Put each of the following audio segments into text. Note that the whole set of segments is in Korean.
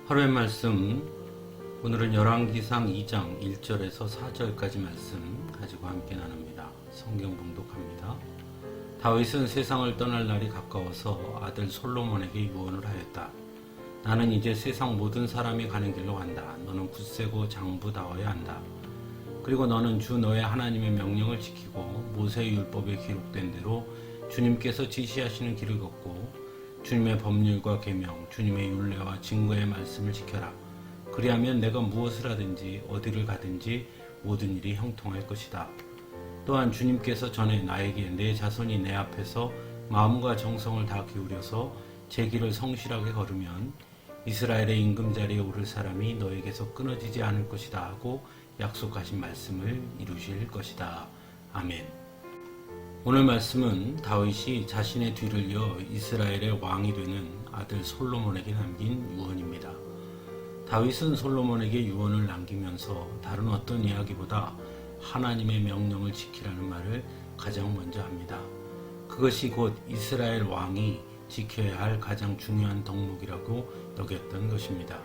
하루의 말씀, 오늘은 열왕기상 2장 1절에서 4절까지 말씀 가지고 함께 나눕니다. 성경 봉독합니다. 다윗은 세상을 떠날 날이 가까워서 아들 솔로몬에게 유언을 하였다. 나는 이제 세상 모든 사람이 가는 길로 간다. 너는 굳세고 장부다워야 한다. 그리고 너는 주 너의 하나님의 명령을 지키고 모세의 율법에 기록된 대로 주님께서 지시하시는 길을 걷고 주님의 법률과 계명, 주님의 율례와 증거의 말씀을 지켜라. 그리하면 내가 무엇을 하든지 어디를 가든지 모든 일이 형통할 것이다. 또한 주님께서 전에 나에게 내 자손이 내 앞에서 마음과 정성을 다 기울여서 제 길을 성실하게 걸으면 이스라엘의 임금자리에 오를 사람이 너에게서 끊어지지 않을 것이다 하고 약속하신 말씀을 이루실 것이다. 아멘. 오늘 말씀은 다윗이 자신의 뒤를 이어 이스라엘의 왕이 되는 아들 솔로몬에게 남긴 유언입니다. 다윗은 솔로몬에게 유언을 남기면서 다른 어떤 이야기보다 하나님의 명령을 지키라는 말을 가장 먼저 합니다. 그것이 곧 이스라엘 왕이 지켜야 할 가장 중요한 덕목이라고 여겼던 것입니다.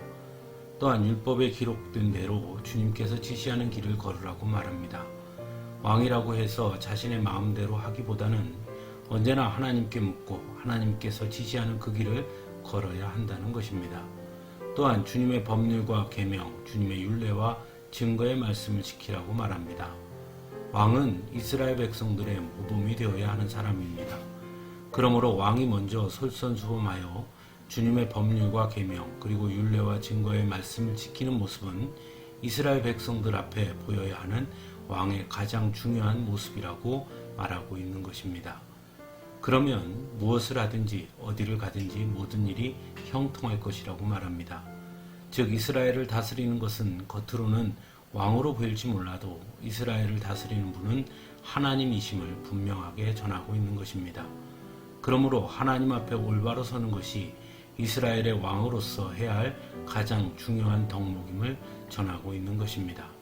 또한 율법에 기록된 대로 주님께서 지시하는 길을 걸으라고 말합니다. 왕이라고 해서 자신의 마음대로 하기보다는 언제나 하나님께 묻고 하나님께서 지시하는 그 길을 걸어야 한다는 것입니다. 또한 주님의 법률과 계명, 주님의 율례와 증거의 말씀을 지키라고 말합니다. 왕은 이스라엘 백성들의 모범이 되어야 하는 사람입니다. 그러므로 왕이 먼저 솔선수범하여 주님의 법률과 계명 그리고 율례와 증거의 말씀을 지키는 모습은 이스라엘 백성들 앞에 보여야 하는 왕의 가장 중요한 모습이라고 말하고 있는 것입니다. 그러면 무엇을 하든지 어디를 가든지 모든 일이 형통할 것이라고 말합니다. 즉 이스라엘을 다스리는 것은 겉으로는 왕으로 보일지 몰라도 이스라엘을 다스리는 분은 하나님이심을 분명하게 전하고 있는 것입니다. 그러므로 하나님 앞에 올바로 서는 것이 이스라엘의 왕으로서 해야 할 가장 중요한 덕목임을 전하고 있는 것입니다.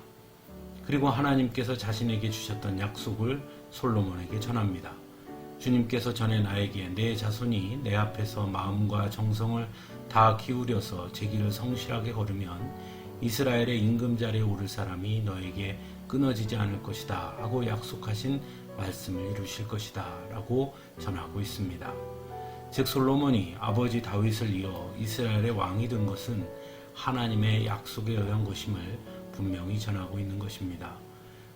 그리고 하나님께서 자신에게 주셨던 약속을 솔로몬에게 전합니다. 주님께서 전에 나에게 내 자손이 내 앞에서 마음과 정성을 다 기울여서 제 길을 성실하게 걸으면 이스라엘의 임금자리에 오를 사람이 너에게 끊어지지 않을 것이다 하고 약속하신 말씀을 이루실 것이다 라고 전하고 있습니다. 즉 솔로몬이 아버지 다윗을 이어 이스라엘의 왕이 된 것은 하나님의 약속에 의한 것임을 분명히 전하고 있는 것입니다.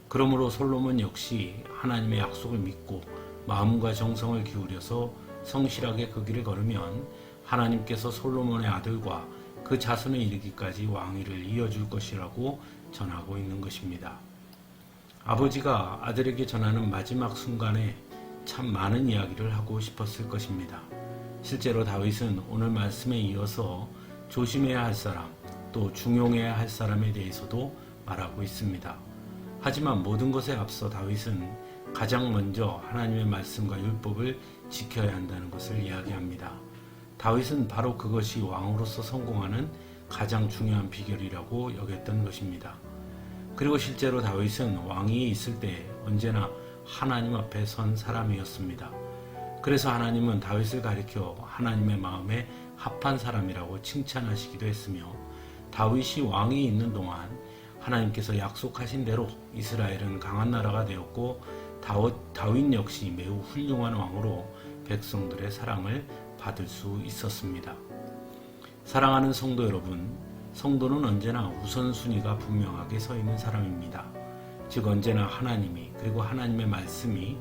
그러므로 솔로몬 역시 하나님의 약속을 믿고 마음과 정성을 기울여서 성실하게 그 길을 걸으면 하나님께서 솔로몬의 아들과 그 자손에 이르기까지 왕위를 이어줄 것이라고 전하고 있는 것입니다. 아버지가 아들에게 전하는 마지막 순간에 참 많은 이야기를 하고 싶었을 것입니다. 실제로 다윗은 오늘 말씀에 이어서 조심해야 할 사람, 또 중용해야 할 사람에 대해서도 말하고 있습니다. 하지만 모든 것에 앞서 다윗은 가장 먼저 하나님의 말씀과 율법을 지켜야 한다는 것을 이야기합니다. 다윗은 바로 그것이 왕으로서 성공하는 가장 중요한 비결이라고 여겼던 것입니다. 그리고 실제로 다윗은 왕위에 있을 때 언제나 하나님 앞에 선 사람이었습니다. 그래서 하나님은 다윗을 가리켜 하나님의 마음에 합한 사람이라고 칭찬하시기도 했으며 다윗이 왕이 있는 동안 하나님께서 약속하신 대로 이스라엘은 강한 나라가 되었고 다윗 역시 매우 훌륭한 왕으로 백성들의 사랑을 받을 수 있었습니다. 사랑하는 성도 여러분, 성도는 언제나 우선순위가 분명하게 서 있는 사람입니다. 즉 언제나 하나님이 그리고 하나님의 말씀이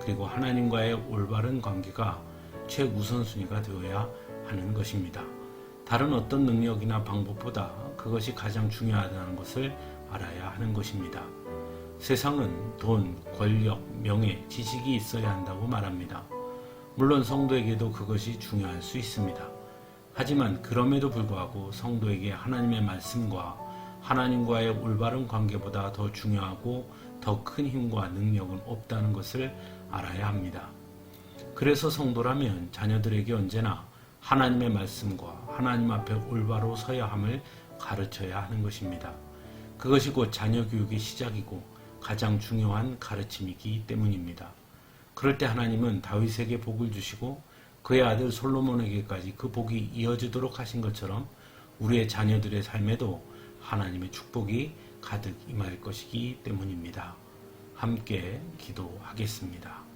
그리고 하나님과의 올바른 관계가 최우선순위가 되어야 하는 것입니다. 다른 어떤 능력이나 방법보다 그것이 가장 중요하다는 것을 알아야 하는 것입니다. 세상은 돈, 권력, 명예, 지식이 있어야 한다고 말합니다. 물론 성도에게도 그것이 중요할 수 있습니다. 하지만 그럼에도 불구하고 성도에게 하나님의 말씀과 하나님과의 올바른 관계보다 더 중요하고 더 큰 힘과 능력은 없다는 것을 알아야 합니다. 그래서 성도라면 자녀들에게 언제나 하나님의 말씀과 하나님 앞에 올바로 서야 함을 가르쳐야 하는 것입니다. 그것이 곧 자녀 교육의 시작이고 가장 중요한 가르침이기 때문입니다. 그럴 때 하나님은 다윗에게 복을 주시고 그의 아들 솔로몬에게까지 그 복이 이어지도록 하신 것처럼 우리의 자녀들의 삶에도 하나님의 축복이 가득 임할 것이기 때문입니다. 함께 기도하겠습니다.